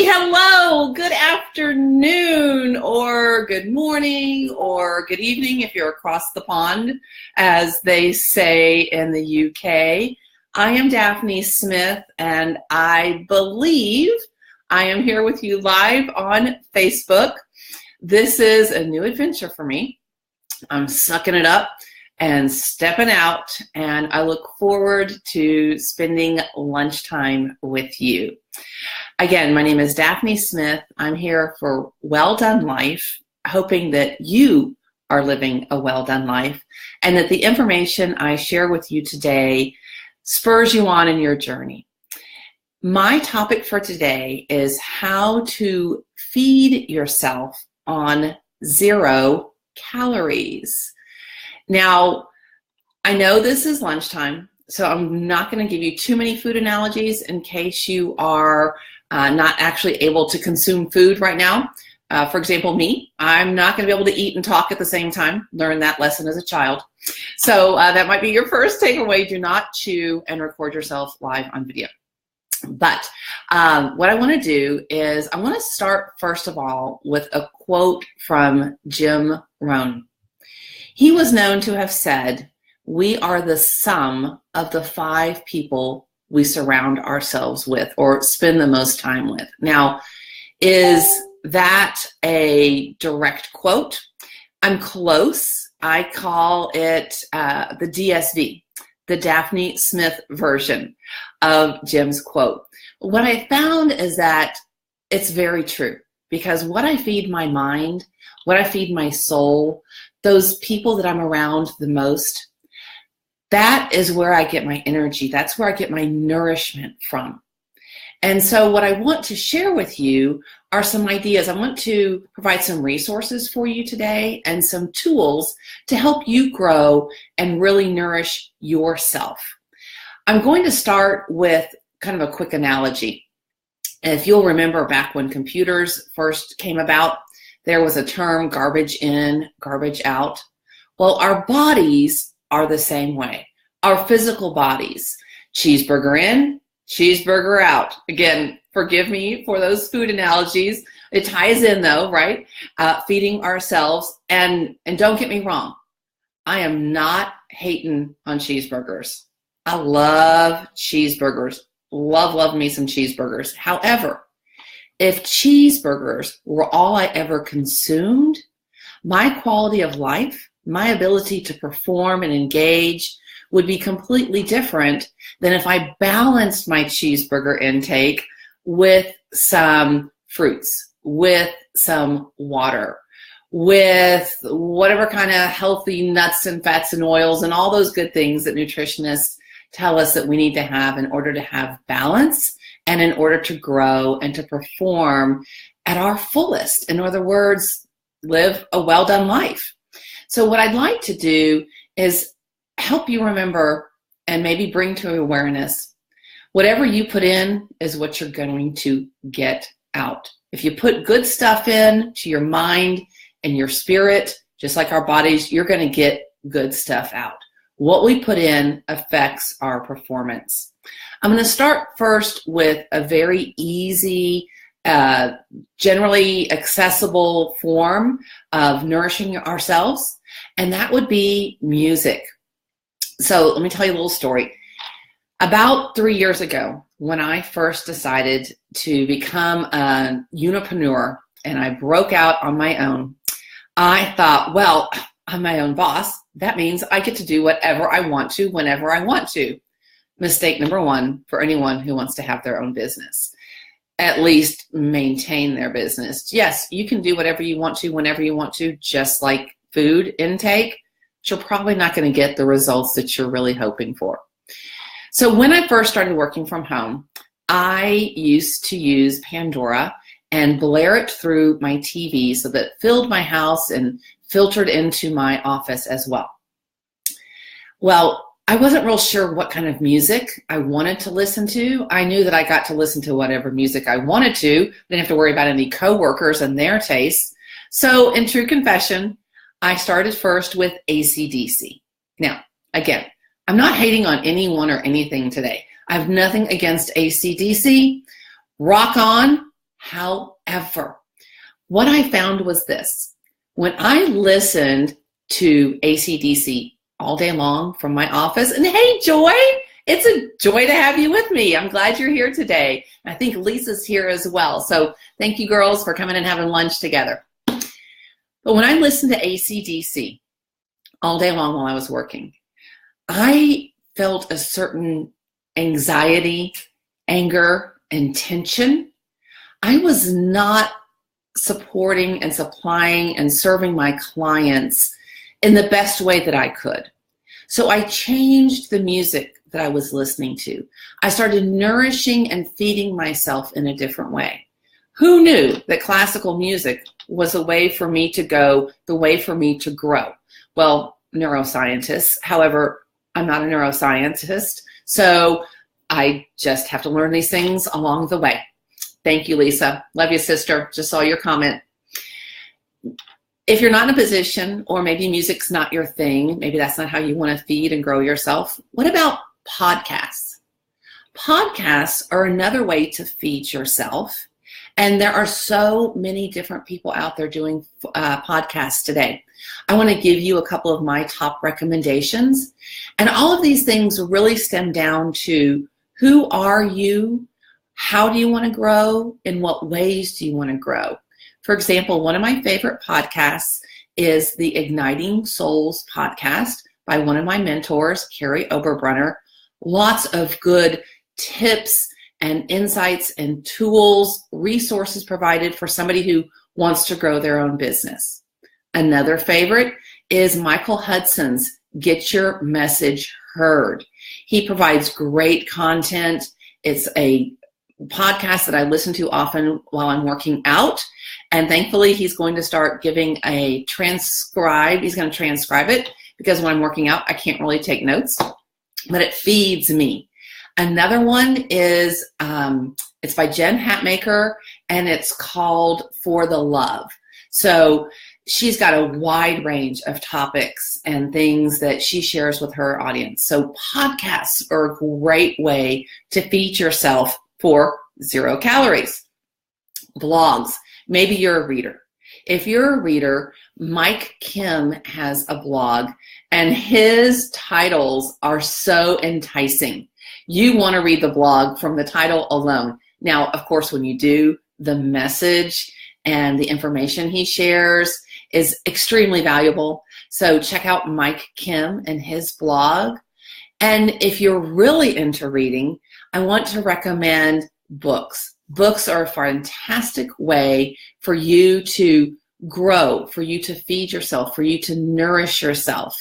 Hello, good afternoon, or good morning, or good evening if you're across the pond, as they say in the UK. I am Daphne Smith, and I believe I am here with you live on Facebook. This is a new adventure for me. I'm sucking it up and stepping out, and I look forward to spending lunchtime with you. Again, my name is Daphne Smith. I'm here for Well Done Life, hoping that you are living a well done life and that the information I share with you today spurs you on in your journey. My topic for today is how to feed yourself on 0 calories. Now, I know this is lunchtime, so I'm not going to give you too many food analogies in case you are not actually able to consume food right now. For example, me, I'm not going to be able to eat and talk at the same time. Learned that lesson as a child. So that might be your first takeaway. Do not chew and record yourself live on video. But what I want to do is I want to start, first of all, with a quote from Jim Rohn. He was known to have said, "We are the sum of the 5 people we surround ourselves with or spend the most time with." Now, is that a direct quote? I'm close. I call it the DSV, the Daphne Smith version of Jim's quote. What I found is that it's very true, because what I feed my mind, what I feed my soul, those people that I'm around the most, that is where I get my energy. That's where I get my nourishment from. And so what I want to share with you are some ideas. I want to provide some resources for you today and some tools to help you grow and really nourish yourself. I'm going to start with kind of a quick analogy. If you'll remember back when computers first came about, there was a term, garbage in, garbage out. Well, our bodies are the same way. Our physical bodies, cheeseburger in, cheeseburger out. Again, forgive me for those food analogies. It ties in though, right? Feeding ourselves. And don't get me wrong, I am not hating on cheeseburgers. I love cheeseburgers. Love me some cheeseburgers. However, if cheeseburgers were all I ever consumed, my quality of life, my ability to perform and engage would be completely different than if I balanced my cheeseburger intake with some fruits, with some water, with whatever kind of healthy nuts and fats and oils and all those good things that nutritionists tell us that we need to have in order to have balance and in order to grow and to perform at our fullest. In other words, live a well-done life. So what I'd like to do is help you remember and maybe bring to awareness, whatever you put in is what you're going to get out. If you put good stuff in to your mind and your spirit, just like our bodies, you're going to get good stuff out. What we put in affects our performance. I'm going to start first with a very easy, generally accessible form of nourishing ourselves, and that would be music. So let me tell you a little story. About 3 years ago, when I first decided to become a unipreneur and I broke out on my own, I thought, well, I'm my own boss. That means I get to do whatever I want to, whenever I want to. Mistake number 1 for anyone who wants to have their own business. At least maintain their business. Yes, you can do whatever you want to, whenever you want to, just like food intake. But you're probably not going to get the results that you're really hoping for. So when I first started working from home, I used to use Pandora and blare it through my TV so that it filled my house and filtered into my office as well. Well, I wasn't real sure what kind of music I wanted to listen to. I knew that I got to listen to whatever music I wanted to. Didn't have to worry about any coworkers and their tastes. So in true confession, I started first with AC/DC. Now, again, I'm not hating on anyone or anything today. I have nothing against AC/DC. Rock on. However, what I found was this. When I listened to AC/DC all day long from my office, and hey, Joy, it's a joy to have you with me. I'm glad you're here today. I think Lisa's here as well. So thank you, girls, for coming and having lunch together. But when I listened to AC/DC all day long while I was working, I felt a certain anxiety, anger, and tension. I was not supporting and supplying and serving my clients in the best way that I could. So I changed the music that I was listening to. I started nourishing and feeding myself in a different way. Who knew that classical music was a way for me to go, the way for me to grow? Well, neuroscientists. However, I'm not a neuroscientist, so I just have to learn these things along the way. Thank you, Lisa. Love you, sister. Just saw your comment. If you're not in a position, or maybe music's not your thing, maybe that's not how you want to feed and grow yourself, what about podcasts? Podcasts are another way to feed yourself. And there are so many different people out there doing podcasts today. I want to give you a couple of my top recommendations. And all of these things really stem down to who are you? How do you want to grow? In what ways do you want to grow? For example, one of my favorite podcasts is the Igniting Souls podcast by one of my mentors, Carrie Oberbrunner. Lots of good tips and insights and tools, resources provided for somebody who wants to grow their own business. Another favorite is Michael Hudson's Get Your Message Heard. He provides great content. It's a podcast that I listen to often while I'm working out. And thankfully, he's going to start giving a transcribe. He's going to transcribe it because when I'm working out, I can't really take notes, but it feeds me. Another one is, it's by Jen Hatmaker, and it's called For the Love. So she's got a wide range of topics and things that she shares with her audience. So podcasts are a great way to feed yourself for 0 calories. Blogs. Maybe you're a reader. If you're a reader, Mike Kim has a blog, and his titles are so enticing. You want to read the blog from the title alone. Now, of course, when you do, the message and the information he shares is extremely valuable. So check out Mike Kim and his blog. And if you're really into reading, I want to recommend books. Books are a fantastic way for you to grow, for you to feed yourself, for you to nourish yourself.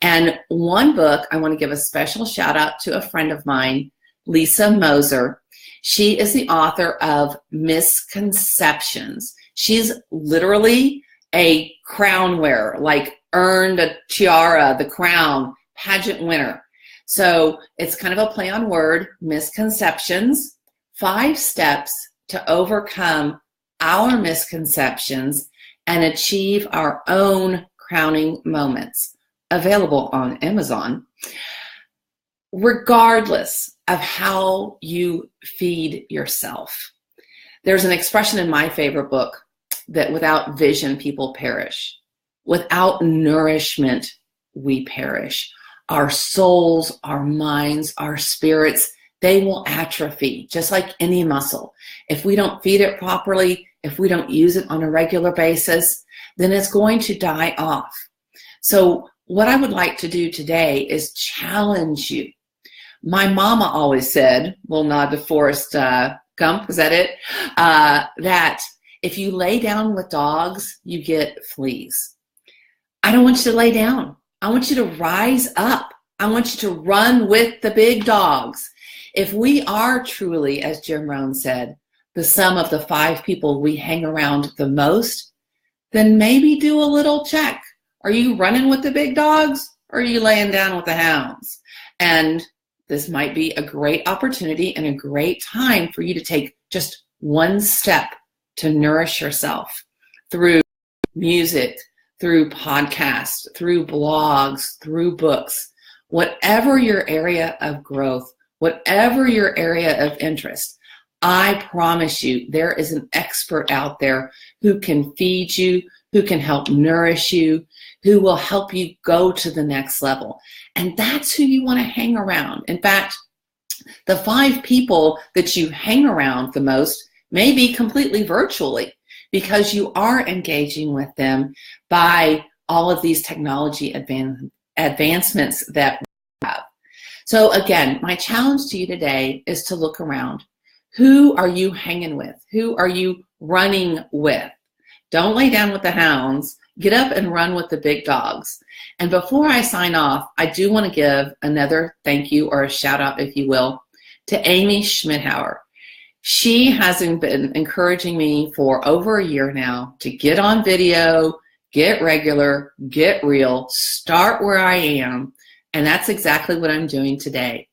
And one book, I want to give a special shout out to a friend of mine, Lisa Moser. She is the author of Misconceptions. She's literally a crown wearer, like earned a tiara, the crown, pageant winner. So it's kind of a play on word, misconceptions. 5 steps to overcome our misconceptions and achieve our own crowning moments. Available on Amazon. Regardless of how you feed yourself. There's an expression in my favorite book that without vision, people perish. Without nourishment, we perish. Our souls, our minds, our spirits, they will atrophy, just like any muscle. If we don't feed it properly, if we don't use it on a regular basis, then it's going to die off. So what I would like to do today is challenge you. My mama always said, we'll nod to Forrest Gump, is that it? That if you lay down with dogs, you get fleas. I don't want you to lay down. I want you to rise up. I want you to run with the big dogs. If we are truly, as Jim Rohn said, the sum of the 5 people we hang around the most, then maybe do a little check. Are you running with the big dogs, or are you laying down with the hounds? And this might be a great opportunity and a great time for you to take just one step to nourish yourself through music, through podcasts, through blogs, through books, whatever your area of growth, whatever your area of interest. I promise you, there is an expert out there who can feed you, who can help nourish you, who will help you go to the next level. And that's who you want to hang around. In fact, the 5 people that you hang around the most may be completely virtually, because you are engaging with them by all of these technology advancements that we have. So again, my challenge to you today is to look around. Who are you hanging with? Who are you running with? Don't lay down with the hounds. Get up and run with the big dogs. And before I sign off, I do want to give another thank you, or a shout out, if you will, to Amy Schmidhauer. She has been encouraging me for over a year now to get on video, get regular, get real, start where I am. And that's exactly what I'm doing today.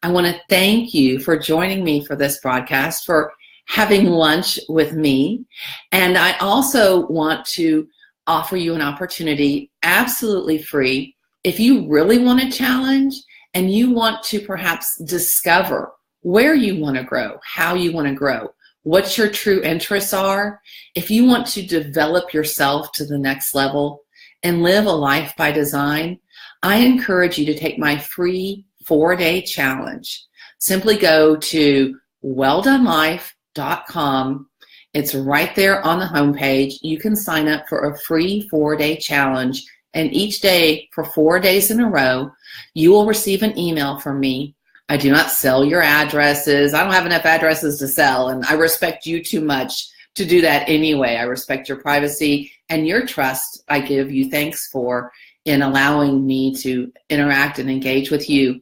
I want to thank you for joining me for this broadcast, for having lunch with me. And I also want to offer you an opportunity, absolutely free, if you really want a challenge and you want to perhaps discover where you want to grow, how you want to grow, what your true interests are. If you want to develop yourself to the next level and live a life by design, I encourage you to take my free 4-day challenge. Simply go to welldonelife.com. It's right there on the homepage. You can sign up for a free 4-day challenge, and each day for 4 days in a row, you will receive an email from me. I do not sell your addresses. I don't have enough addresses to sell, and I respect you too much to do that anyway. I respect your privacy and your trust. I give you thanks for in allowing me to interact and engage with you.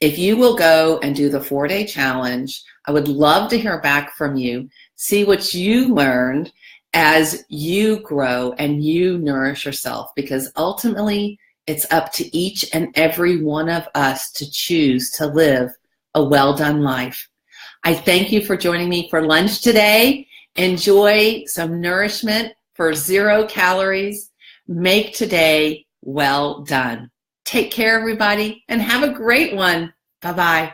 If you will go and do the 4-day challenge, I would love to hear back from you. See what you learned as you grow and you nourish yourself, because ultimately it's up to each and every one of us to choose to live a well-done life. I thank you for joining me for lunch today. Enjoy some nourishment for 0 calories. Make today well done. Take care, everybody, and have a great one. Bye-bye.